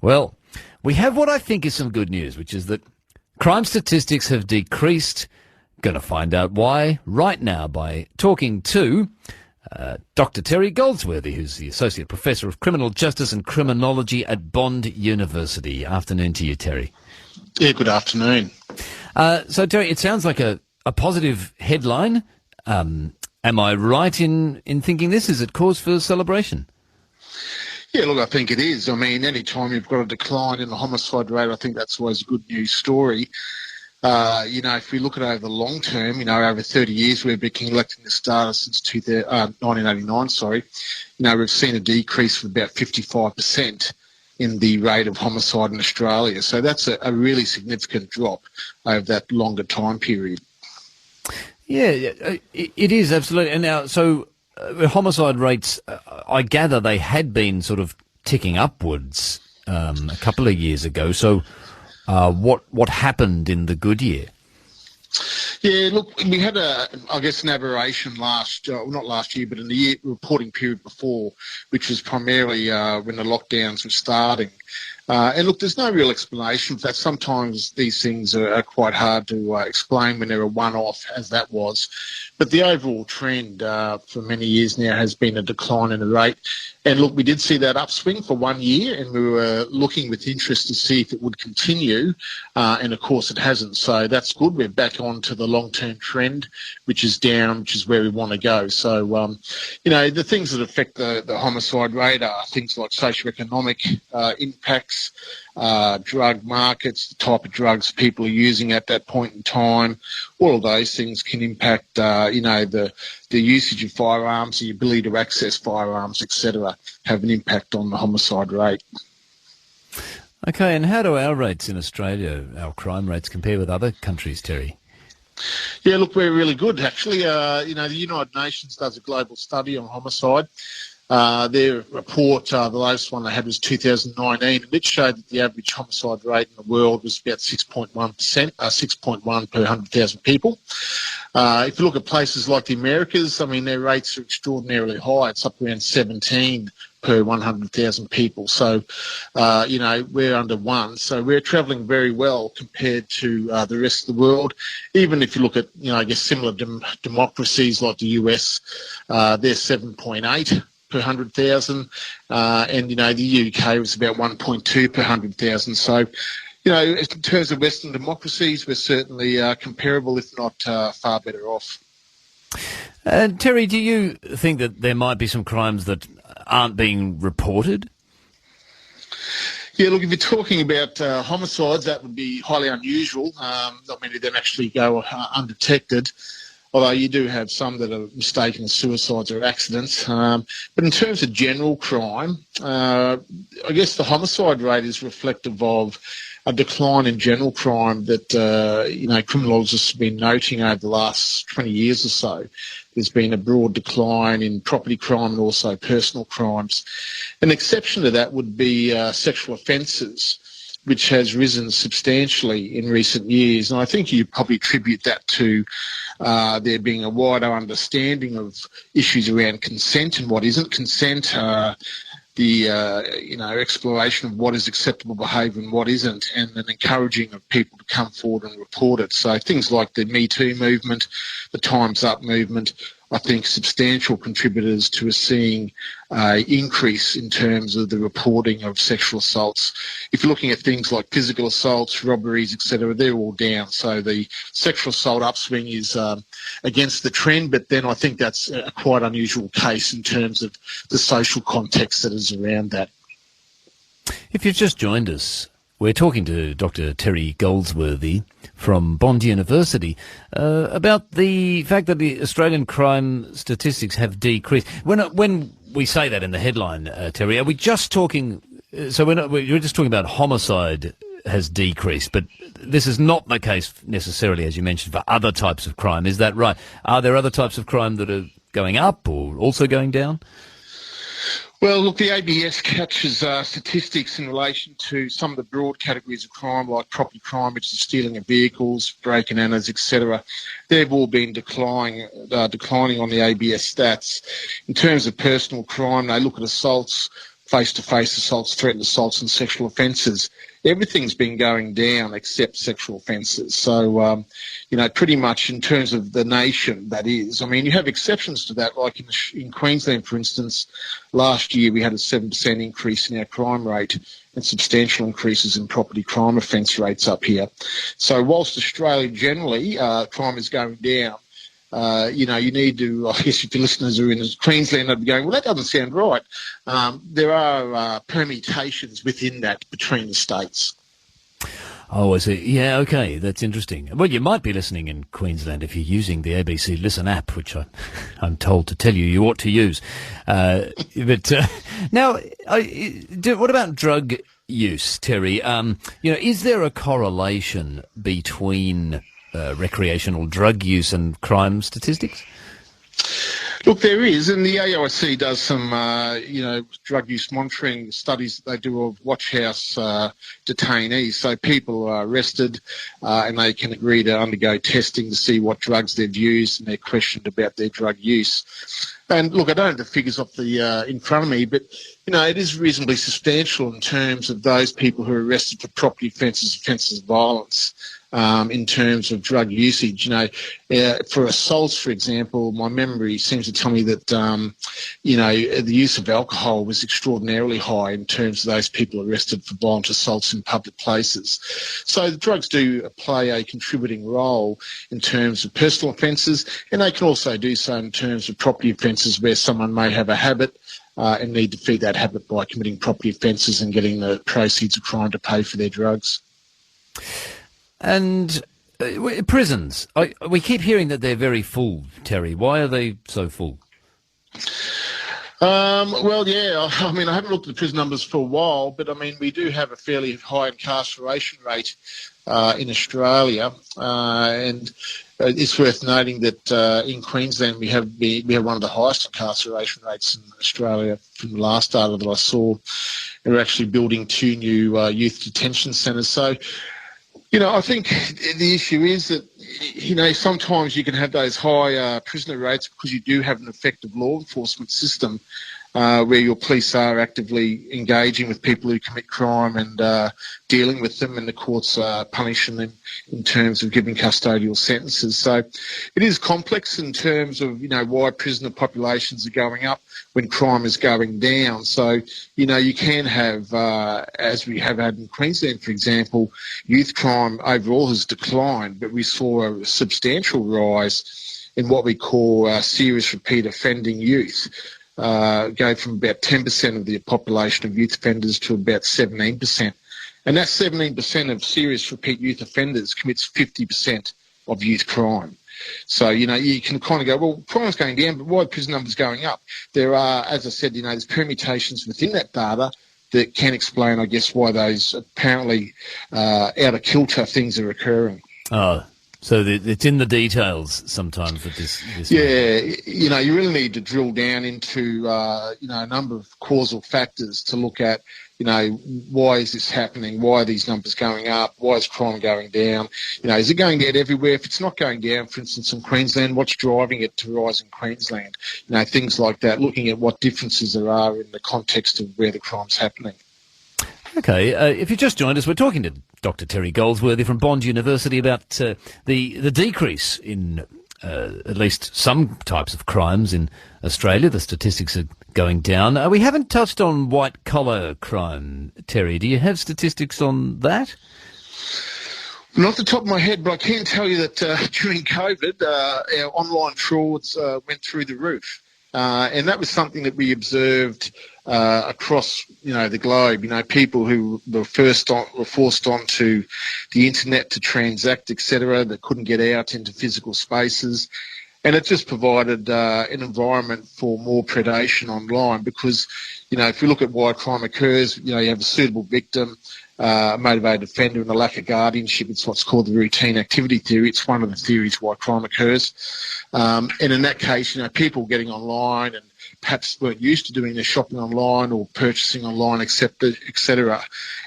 Well, we have what I think is some good news, which is that crime statistics have decreased. Going to find out why right now by talking to Dr. Terry Goldsworthy, who's the Associate Professor of Criminal Justice and Criminology at Bond University. Afternoon to you, Terry. Yeah, good afternoon. So, Terry, it sounds like a positive headline. Am I right in thinking this? Is it cause for celebration? Yeah, look, I think it is. I mean, any time you've got a decline in the homicide rate, I think that's always a good news story. If we look at over the long term, over 30 years we've been collecting this data since 1989, we've seen a decrease of about 55% in the rate of homicide in Australia. So that's a really significant drop over that longer time period. Yeah, it is, absolutely. And now, so homicide rates, I gather they had been sort of ticking upwards a couple of years ago. So what happened in the good year? Yeah, look, we had an aberration not last year, but in the year reporting period before, which was primarily when the lockdowns were starting. And look, there's no real explanation for that. Sometimes these things are quite hard to explain when they're a one-off, as that was. But the overall trend for many years now has been a decline in the rate. And look, we did see that upswing for 1 year, and we were looking with interest to see if it would continue. And of course, it hasn't. So that's good. We're back onto the long-term trend, which is down, which is where we want to go. So, the things that affect the homicide rate are things like socioeconomic impacts, drug markets, the type of drugs people are using at that point in time. All of those things can impact, the usage of firearms, the ability to access firearms, etc., have an impact on the homicide rate. Okay, and how do our rates in Australia, our crime rates, compare with other countries, Terry? Yeah, look, we're really good, actually. The United Nations does a global study on homicide. Their report, the latest one they had was 2019, and it showed that the average homicide rate in the world was about 6.1%, 6.1 per 100,000 people. If you look at places like the Americas, I mean, their rates are extraordinarily high. It's up around 17 per 100,000 people. So, we're under 1. So we're travelling very well compared to the rest of the world. Even if you look at, similar democracies like the US, they're 7.8 per 100,000, and the UK was about 1.2 per 100,000. So, in terms of Western democracies, we're certainly comparable, if not far better off. Terry, do you think that there might be some crimes that aren't being reported? Yeah, look, if you're talking about homicides, that would be highly unusual. Not many of them actually go undetected, although you do have some that are mistaken as suicides or accidents. But in terms of general crime, I guess the homicide rate is reflective of a decline in general crime that, criminologists have been noting over the last 20 years or so. There's been a broad decline in property crime and also personal crimes. An exception to that would be sexual offences, which has risen substantially in recent years. And I think you probably attribute that to there being a wider understanding of issues around consent and what isn't consent, the exploration of what is acceptable behaviour and what isn't, and an encouraging of people to come forward and report it. So things like the Me Too movement, the Time's Up movement, I think substantial contributors to us seeing increase in terms of the reporting of sexual assaults. If you're looking at things like physical assaults, robberies, etc., they're all down. So the sexual assault upswing is against the trend, but then I think that's a quite unusual case in terms of the social context that is around that. If you've just joined us, we're talking to Dr. Terry Goldsworthy from Bond University about the fact that the Australian crime statistics have decreased. When we say that in the headline, Terry, are we just talking? So we're just talking about homicide has decreased, but this is not the case necessarily, as you mentioned, for other types of crime. Is that right? Are there other types of crime that are going up or also going down? Well, look, the ABS captures statistics in relation to some of the broad categories of crime, like property crime, which is stealing of vehicles, break and enters, etc. They've all been declining on the ABS stats. In terms of personal crime, they look at assaults, face-to-face assaults, threatened assaults and sexual offences. Everything's been going down except sexual offences. So, pretty much in terms of the nation, that is. I mean, you have exceptions to that, like in Queensland, for instance, last year we had a 7% increase in our crime rate and substantial increases in property crime offence rates up here. So whilst Australia generally, crime is going down, you need to, I guess if your listeners are in Queensland, they'd be going, well, that doesn't sound right. There are permutations within that between the states. Oh, I see. Yeah, okay, that's interesting. Well, you might be listening in Queensland if you're using the ABC Listen app, which I'm told to tell you ought to use. But now, what about drug use, Terry? Is there a correlation between recreational drug use and crime statistics? Look, there is, and the AIC does some, drug use monitoring studies that they do of watch house detainees. So people are arrested and they can agree to undergo testing to see what drugs they've used, and they're questioned about their drug use. And look, I don't have the figures in front of me, but it is reasonably substantial in terms of those people who are arrested for property offences of violence. In terms of drug usage, for assaults, for example, my memory seems to tell me that, the use of alcohol was extraordinarily high in terms of those people arrested for violent assaults in public places. So the drugs do play a contributing role in terms of personal offences, and they can also do so in terms of property offences where someone may have a habit and need to feed that habit by committing property offences and getting the proceeds of crime to pay for their drugs. And prisons, we keep hearing that they're very full, Terry. Why are they so full? Well, yeah, I mean, I haven't looked at the prison numbers for a while, but I mean, we do have a fairly high incarceration rate in Australia, and it's worth noting that in Queensland we have one of the highest incarceration rates in Australia from the last data that I saw. And we're actually building 2 new youth detention centres. So, I think the issue is that, sometimes you can have those high prisoner rates because you do have an effective law enforcement system where your police are actively engaging with people who commit crime and dealing with them, and the courts are punishing them in terms of giving custodial sentences. So it is complex in terms of, why prisoner populations are going up when crime is going down. So, you can have, as we have had in Queensland, for example, youth crime overall has declined, but we saw a substantial rise in what we call serious repeat offending youth. Go from about 10% of the population of youth offenders to about 17%. And that 17% of serious repeat youth offenders commits 50% of youth crime. So, you can kind of go, well, crime's going down, but why are prison numbers going up? There are, as I said, there's permutations within that data that can explain, I guess, why those apparently out of kilter things are occurring. Oh, so it's in the details sometimes that this yeah, you really need to drill down into, a number of causal factors to look at, why is this happening? Why are these numbers going up? Why is crime going down? Is it going down everywhere? If it's not going down, for instance, in Queensland, what's driving it to rise in Queensland? Things like that, looking at what differences there are in the context of where the crime's happening. Okay, if you just joined us, we're talking to Dr. Terry Goldsworthy from Bond University about the decrease in at least some types of crimes in Australia. The statistics are going down. We haven't touched on white-collar crime, Terry. Do you have statistics on that? Not off the top of my head, but I can tell you that during COVID, our online frauds went through the roof. And that was something that we observed across, the globe. People who were forced onto the internet to transact, etc., that couldn't get out into physical spaces. And it just provided an environment for more predation online because, if you look at why crime occurs, you have a suitable victim, a motivated offender and a lack of guardianship. It's what's called the routine activity theory. It's one of the theories why crime occurs. And in that case, people getting online and perhaps weren't used to doing their shopping online or purchasing online, etc.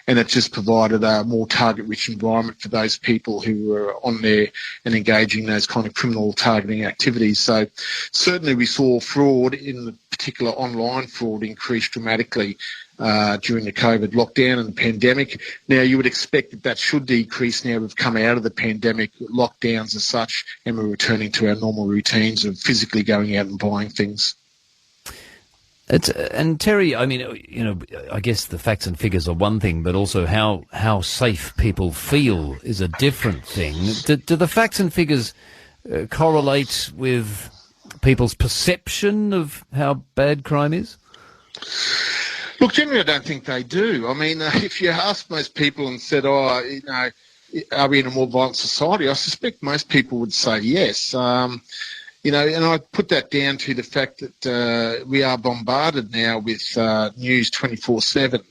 And it just provided a more target-rich environment for those people who were on there and engaging in those kind of criminal targeting activities. So certainly we saw fraud, in the particular online fraud, increase dramatically during the COVID lockdown and the pandemic. Now, you would expect that should decrease now we've come out of the pandemic lockdowns as such, and we're returning to our normal routines of physically going out and buying things. And Terry, I mean, I guess the facts and figures are one thing, but also how safe people feel is a different thing. Do the facts and figures correlate with people's perception of how bad crime is? Look, generally, I don't think they do. I mean, if you ask most people and said, are we in a more violent society? I suspect most people would say yes. And I put that down to the fact that we are bombarded now with news 24/7.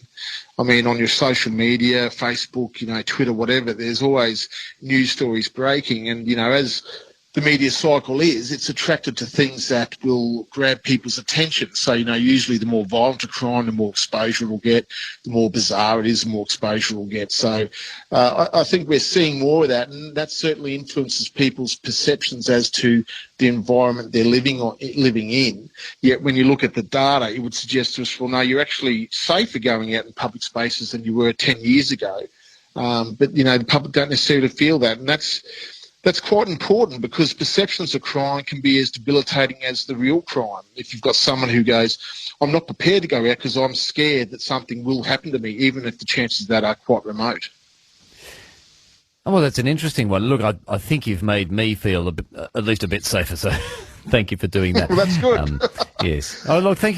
I mean, on your social media, Facebook, Twitter, whatever, there's always news stories breaking. And, as the media cycle it's attracted to things that will grab people's attention. So, usually the more violent a crime, the more exposure it will get. The more bizarre it is, the more exposure it will get. So I think we're seeing more of that, and that certainly influences people's perceptions as to the environment they're living in. Yet when you look at the data, it would suggest to us, well, no, you're actually safer going out in public spaces than you were 10 years ago. But, the public don't necessarily feel that, and that's quite important, because perceptions of crime can be as debilitating as the real crime. If you've got someone who goes, I'm not prepared to go out because I'm scared that something will happen to me, even if the chances of that are quite remote. Oh, well, that's an interesting one. Look, I think you've made me feel at least a bit safer, so thank you for doing that. Well, that's good. Yes. Oh, look, thank you.